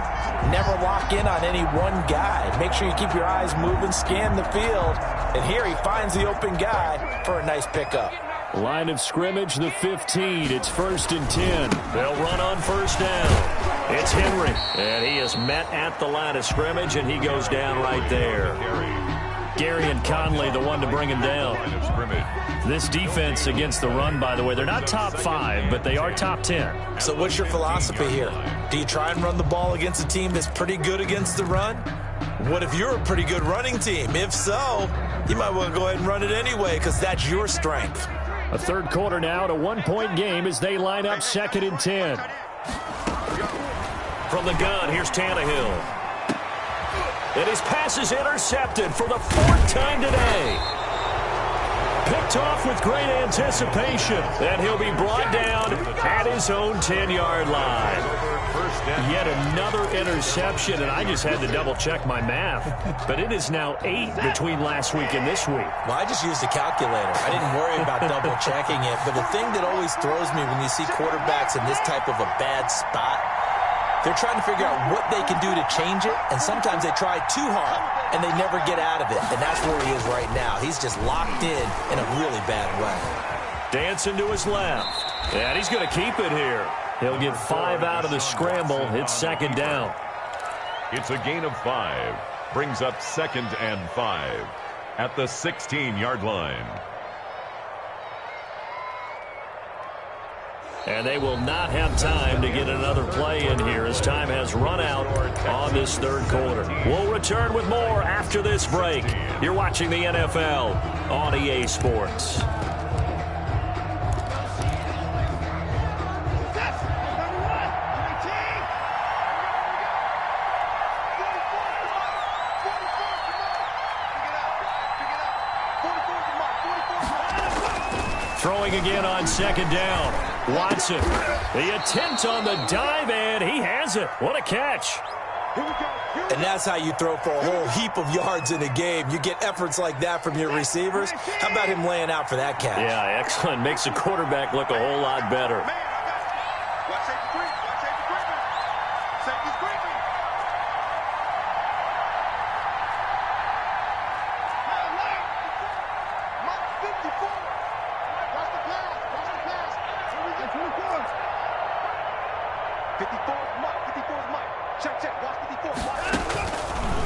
never lock in on any one guy. Make sure you keep your eyes moving, scan the field. And here he finds the open guy for a nice pickup. Line of scrimmage, the 15. It's 1st and 10. They'll run on 1st down. It's Henry. And he is met at the line of scrimmage, and he goes down right there. Gary and Conley, the one to bring him down. This defense against the run, by the way, they're not top 5, but they are top 10. So what's your philosophy here? Do you try and run the ball against a team that's pretty good against the run? What if you're a pretty good running team? If so, you might want to go ahead and run it anyway because that's your strength. A third quarter now, at a one-point game as they line up 2nd and 10. From the gun, here's Tannehill. And his pass is intercepted for the 4th time today. Picked off with great anticipation. And he'll be brought down at his own 10-yard line. Yet another interception, and I just had to double-check my math. But it is now 8 between last week and this week. Well, I just used a calculator. I didn't worry about double-checking it. But the thing that always throws me when you see quarterbacks in this type of a bad spot, they're trying to figure out what they can do to change it, and sometimes they try too hard, and they never get out of it. And that's where he is right now. He's just locked in a really bad way. Dancing to his left. And he's going to keep it here. He'll get 5 out of the scramble. It's 2nd down. It's a gain of 5. Brings up 2nd and 5 at the 16-yard line. And they will not have time to get another play in here as time has run out on this third quarter. We'll return with more after this break. You're watching the NFL on EA Sports. Throwing again on 2nd down. Watson, the attempt on the dive, and he has it. What a catch. And that's how you throw for a whole heap of yards in a game. You get efforts like that from your receivers. How about him laying out for that catch? Yeah, excellent. Makes the quarterback look a whole lot better.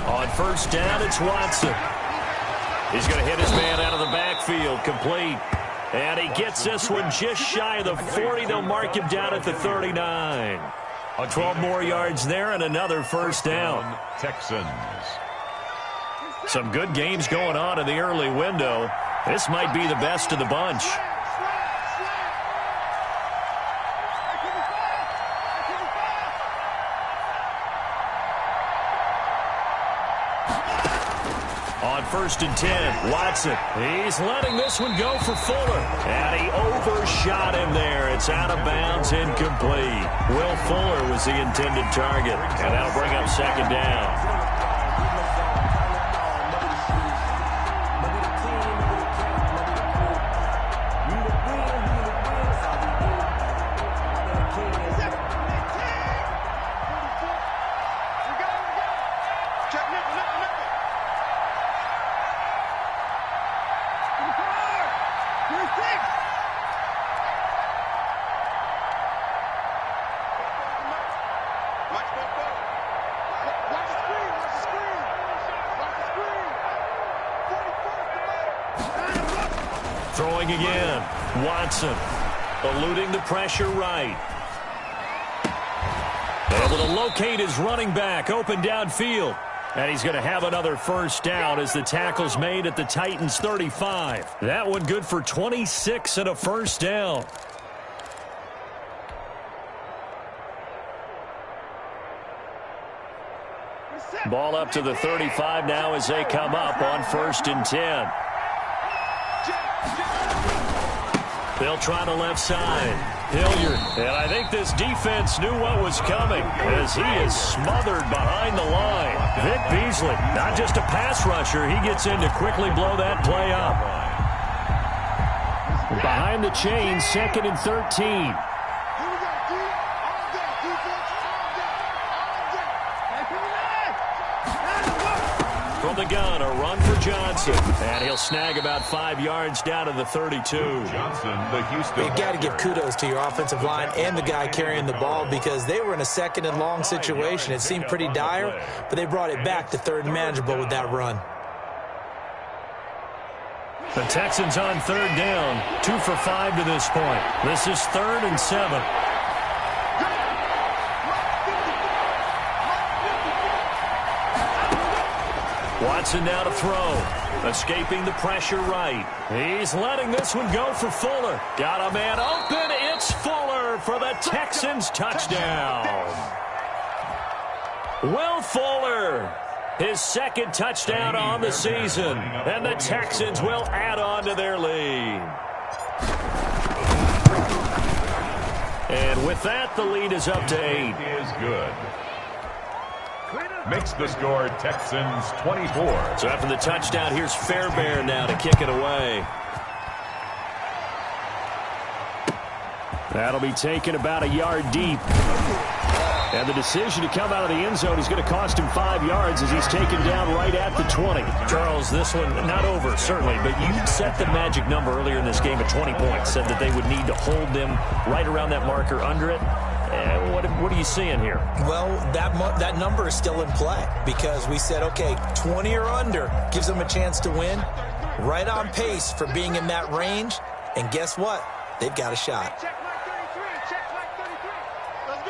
On 1st down, it's Watson. He's going to hit his man out of the backfield, complete. And he gets this one just shy of the 40. They'll mark him down at the 39. 12 more yards there and another 1st down. Texans. Some good games going on in the early window. This might be the best of the bunch. On 1st and 10, Watson. He's letting this one go for Fuller. And he overshot him there. It's out of bounds, incomplete. Will Fuller was the intended target. And that'll bring up 2nd down. Throwing again. Watson eluding the pressure right. Able to locate his running back open downfield. And he's going to have another first down as the tackle's made at the Titans' 35. That one good for 26 and a first down. Ball up to the 35 now as they come up on 1st and 10. They'll try the left side. Hilliard. And I think this defense knew what was coming as he is smothered behind the line. Vic Beasley, not just a pass rusher. He gets in to quickly blow that play up. Behind the chain, 2nd and 13. From the gun, a run for Johnson. And he'll snag about 5 yards down to the 32. Johnson, the Houston. You've got to give kudos to your offensive line and the guy carrying the ball because they were in a 2nd and long situation. It seemed pretty dire, but they brought it back to 3rd and manageable with that run. The Texans on 3rd down, 2 for 5 to this point. This is 3rd and 7. Watson now to throw. Escaping the pressure right. He's letting this one go for Fuller. Got a man open. It's Fuller for the Texans touchdown. Will Fuller, his 2nd touchdown on the season. And the Texans will add on to their lead. And with that, the lead is up to 8. Is good. Makes the score Texans 24. So after the touchdown, here's Fairbairn now to kick it away. That'll be taken about a yard deep. And the decision to come out of the end zone is going to cost him 5 yards as he's taken down right at the 20. Charles, this one not over, certainly, but you set the magic number earlier in this game at 20 points, said that they would need to hold them right around that marker under it. What are you seeing here? Well, that number is still in play because we said, okay, 20 or under gives them a chance to win. Right on pace for being in that range. And guess what? They've got a shot. Check mark 33. Check mark 33. Let's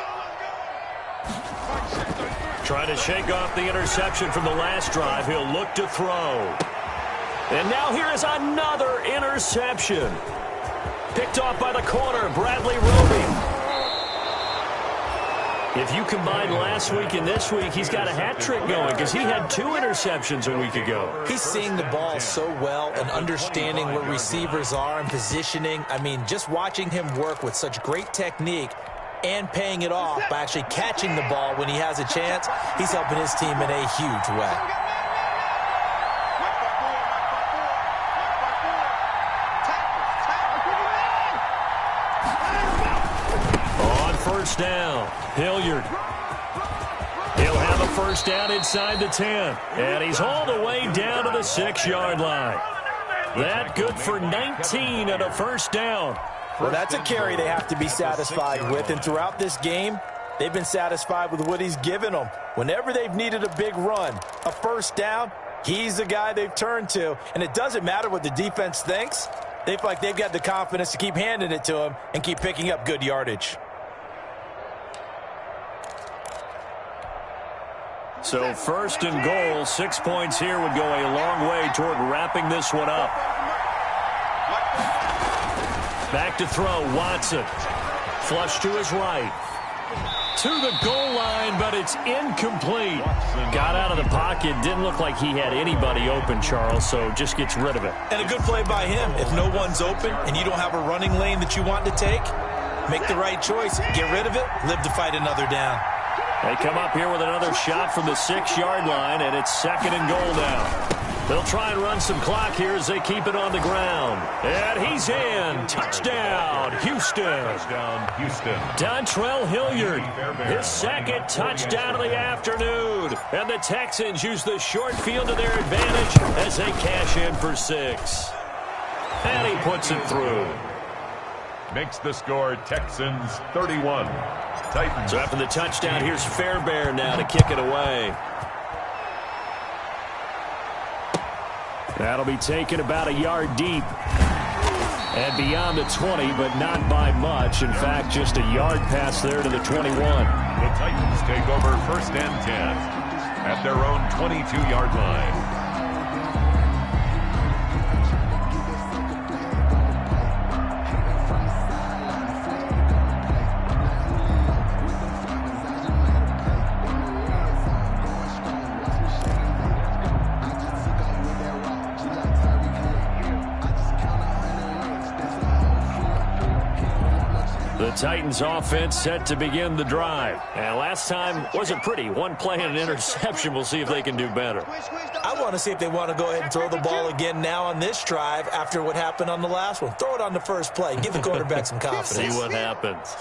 go. Trying to shake off the interception from the last drive. He'll look to throw. And now here is another interception. Picked off by the corner, Bradley Roby. If you combine last week and this week, he's got a hat trick going because he had 2 interceptions a week ago. He's seeing the ball so well and understanding where receivers are and positioning. I mean, just watching him work with such great technique and paying it off by actually catching the ball when he has a chance, he's helping his team in a huge way. First down, Hilliard. He'll have a first down inside the 10. And he's all the way down to the 6-yard line. That good for 19 and a first down. Well, that's a carry they have to be satisfied with. And throughout this game, they've been satisfied with what he's given them. Whenever they've needed a big run, a first down, he's the guy they've turned to. And it doesn't matter what the defense thinks. They feel like they've got the confidence to keep handing it to him and keep picking up good yardage. So 1st and goal, 6 points here would go a long way toward wrapping this one up. Back to throw, Watson. Flush to his right. To the goal line, but it's incomplete. Got out of the pocket, didn't look like he had anybody open, Charles, so just gets rid of it. And a good play by him. If no one's open and you don't have a running lane that you want to take, make the right choice. Get rid of it, live to fight another down. They come up here with another shot from the 6-yard line, and it's 2nd and goal now. They'll try and run some clock here as they keep it on the ground. And he's in. Touchdown, Houston. Touchdown, Houston. Dontrell Hilliard, his 2nd touchdown of the afternoon. And the Texans use the short field to their advantage as they cash in for 6. And he puts it through. Makes the score Texans 31. Titans. So after the touchdown, here's Fairbairn now to kick it away. That'll be taken about a yard deep. And beyond the 20, but not by much. In fact, just a yard pass there to the 21. The Titans take over 1st and 10 at their own 22-yard line. The Titans offense set to begin the drive. And last time wasn't pretty. One play and an interception. We'll see if they can do better. I want to see if they want to go ahead and throw the ball again now on this drive after what happened on the last one. Throw it on the first play. Give the quarterback some confidence. See what happens.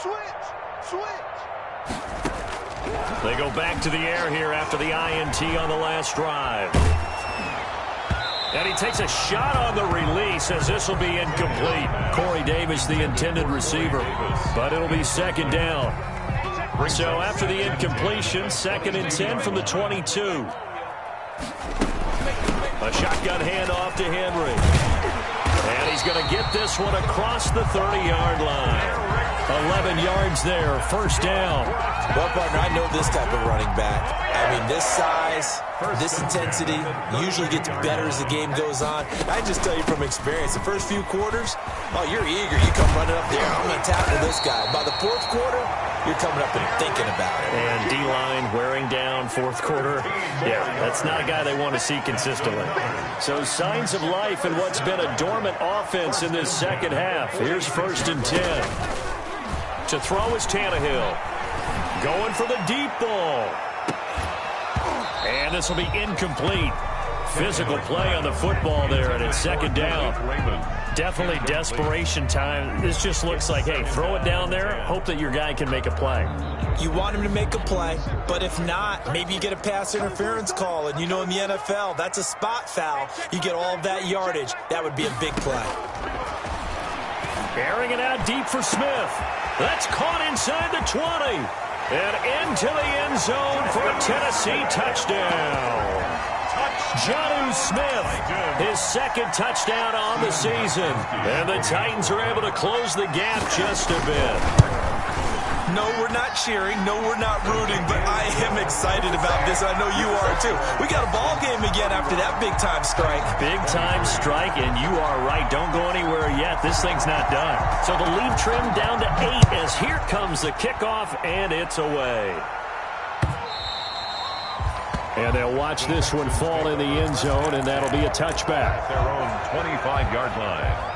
They go back to the air here after the INT on the last drive. And he takes a shot on the release as this will be incomplete. Corey Davis, the intended receiver, but it'll be 2nd down. So after the incompletion, 2nd and 10 from the 22. A shotgun handoff to Henry. And he's going to get this one across the 30-yard line. 11 yards there, 1st down. Well, partner, I know this type of running back. I mean, this size, this intensity usually gets better as the game goes on. I just tell you from experience, the first few quarters, oh, you're eager. You come running up there. I'm going to tackle this guy. By the 4th quarter, you're coming up and thinking about it. And D-line wearing down 4th quarter. Yeah, that's not a guy they want to see consistently. So signs of life in what's been a dormant offense in this 2nd half. Here's 1st and 10. To throw is Tannehill. Going for the deep ball. And this will be incomplete. Physical play on the football there, and it's 2nd down. Definitely desperation time. This just looks like, hey, throw it down there, hope that your guy can make a play. You want him to make a play, but if not, maybe you get a pass interference call, and you know in the NFL, that's a spot foul. You get all of that yardage. That would be a big play. Airing it out deep for Smith. That's caught inside the 20. And into the end zone for a Tennessee touchdown. Jonnu Smith, his 2nd touchdown on the season. And the Titans are able to close the gap just a bit. No, we're not cheering. No, we're not rooting. But I am excited about this. I know you are, too. We got a ball game again after that big-time strike. Big-time strike, and you are right. Don't go anywhere yet. This thing's not done. So the lead trimmed down to 8 as here comes the kickoff, and it's away. And they'll watch this one fall in the end zone, and that'll be a touchback. At their own 25-yard line.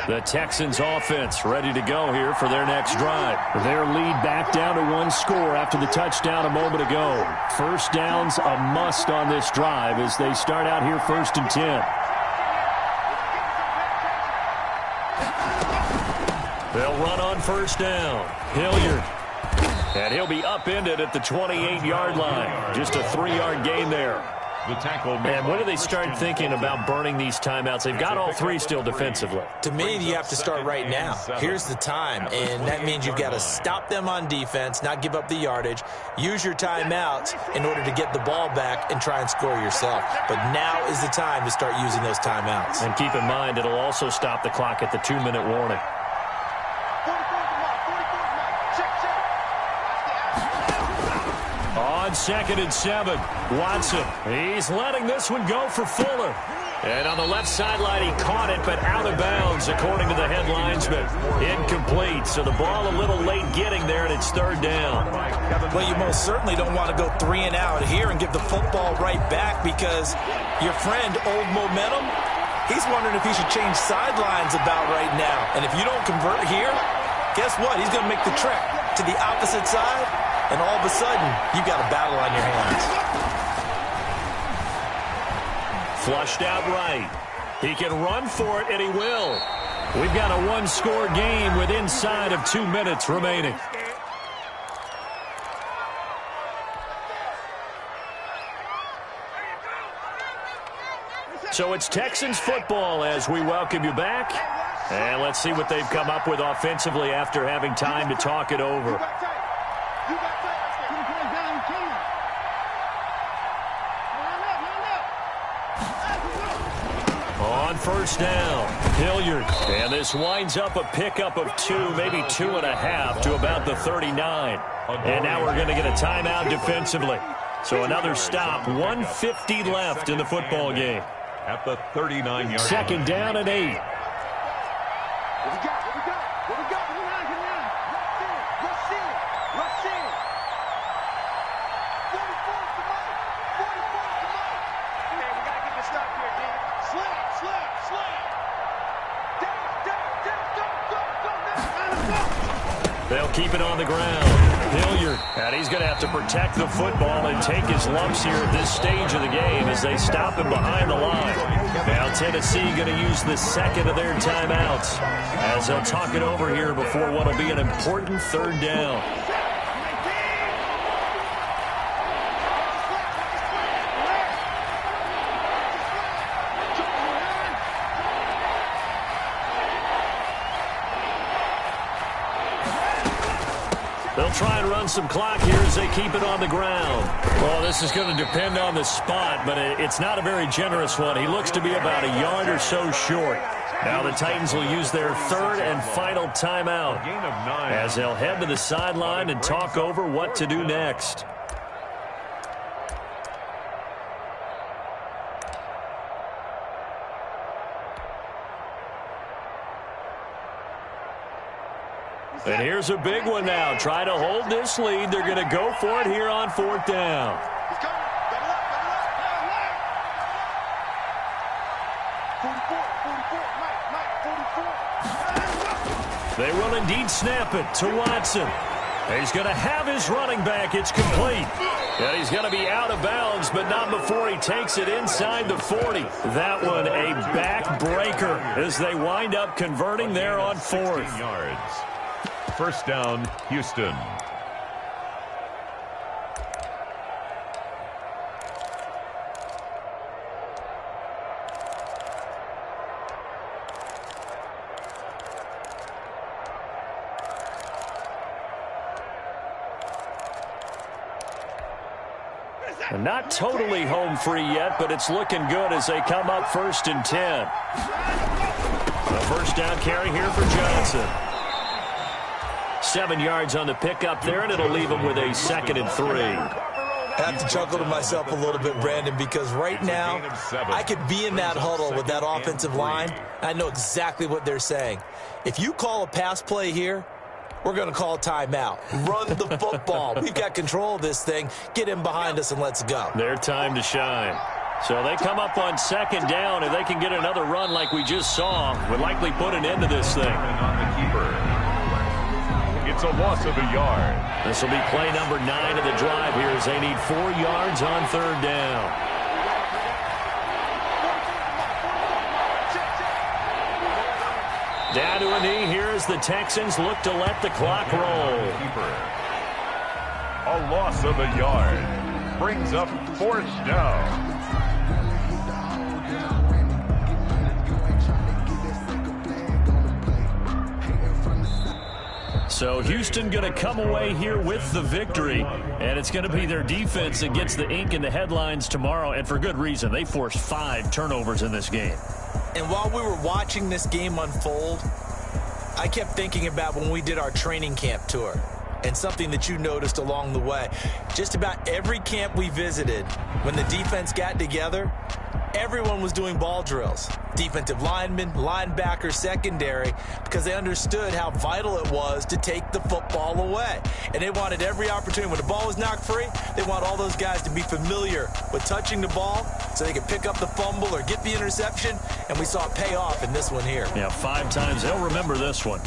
The Texans offense ready to go here for their next drive. Their lead back down to 1 score after the touchdown a moment ago. 1st down's a must on this drive as they start out here 1st and 10. They'll run on 1st down. Hilliard. And he'll be upended at the 28-yard line. Just a 3-yard gain there. The tackle. And when do they start thinking about burning these timeouts? They've got all 3 still defensively. To me, you have to start right now. Here's the time, and that means you've got to stop them on defense, not give up the yardage, use your timeouts in order to get the ball back and try and score yourself. But now is the time to start using those timeouts. And keep in mind, it'll also stop the clock at the 2-minute warning. On 2nd and 7, Watson. He's letting this one go for Fuller. And on the left sideline, he caught it, but out of bounds, according to the head linesman. Incomplete, so the ball a little late getting there, and it's 3rd down. Well, you most certainly don't want to go 3 and out here and give the football right back because your friend, Old Momentum, he's wondering if he should change sidelines about right now. And if you don't convert here, guess what? He's going to make the trek to the opposite side. And all of a sudden, you've got a battle on your hands. Flushed out right. He can run for it, and he will. We've got a 1-score game with inside of 2 minutes remaining. So it's Texans football as we welcome you back. And let's see what they've come up with offensively after having time to talk it over. On first down, Hilliard. And this winds up a pickup of 2, maybe 2.5 to about the 39. And now we're going to get a timeout defensively. So another stop, 1:50 left in the football game. At the 39-yard line. Second down and 8. They'll keep it on the ground. Hilliard, and he's going to have to protect the football and take his lumps here at this stage of the game as they stop him behind the line. Now Tennessee going to use the second of their timeouts as they'll talk it over here before what will be an important third down. They'll try and run some clock here as they keep it on the ground. Well, this is going to depend on the spot, but it's not a very generous one. He looks to be about a yard or so short. Now the Titans will use their third and final timeout as they'll head to the sideline and talk over what to do next. And here's a big one now. Try to hold this lead. They're going to go for it here on fourth down. They will indeed snap it to Watson. He's going to have his running back. It's complete. And he's going to be out of bounds, but not before he takes it inside the 40. That one a backbreaker as they wind up converting there on fourth. Yards. First down, Houston. Not totally home free yet, but it's looking good as they come up 1st and 10. The first down carry here for Johnson. 7 yards on the pickup there, and it'll leave him with a 2nd and 3. I have to chuckle to myself a little bit, Brandon, because right now I could be in that huddle with that offensive line. I know exactly what they're saying. If you call a pass play here, we're going to call a timeout. Run the football. We've got control of this thing. Get him behind us and let's go. Their time to shine. So they come up on 2nd down. If they can get another run like we just saw, would likely put an end to this thing. On the keeper. It's a loss of a yard. This will be play number 9 of the drive here as they need 4 yards on 3rd down. Down to a knee here as the Texans look to let the clock roll. A loss of a yard. Brings up 4th down. So Houston going to come away here with the victory, and it's going to be their defense that gets the ink in the headlines tomorrow, and for good reason. They forced 5 turnovers in this game. And while we were watching this game unfold, I kept thinking about when we did our training camp tour and something that you noticed along the way. Just about every camp we visited, when the defense got together, everyone was doing ball drills. Defensive linemen, linebackers, secondary, because they understood how vital it was to take the football away. And they wanted every opportunity. When the ball was knocked free, they want all those guys to be familiar with touching the ball so they could pick up the fumble or get the interception. And we saw it pay off in this one here. Yeah, 5 times. They'll remember this one.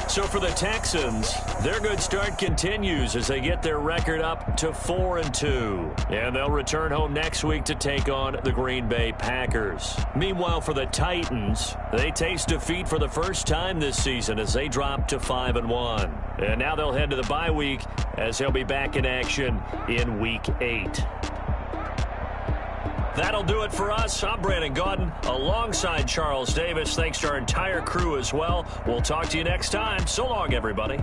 So for the Texans, their good start continues as they get their record up to 4-2. And they'll return home next week to take on the Green Bay Packers. Meanwhile, for the Titans, they taste defeat for the first time this season as they drop to 5-1. And now they'll head to the bye week as they'll be back in action in Week 8. That'll do it for us. I'm Brandon Gaudin alongside Charles Davis. Thanks to our entire crew as well. We'll talk to you next time. So long, everybody.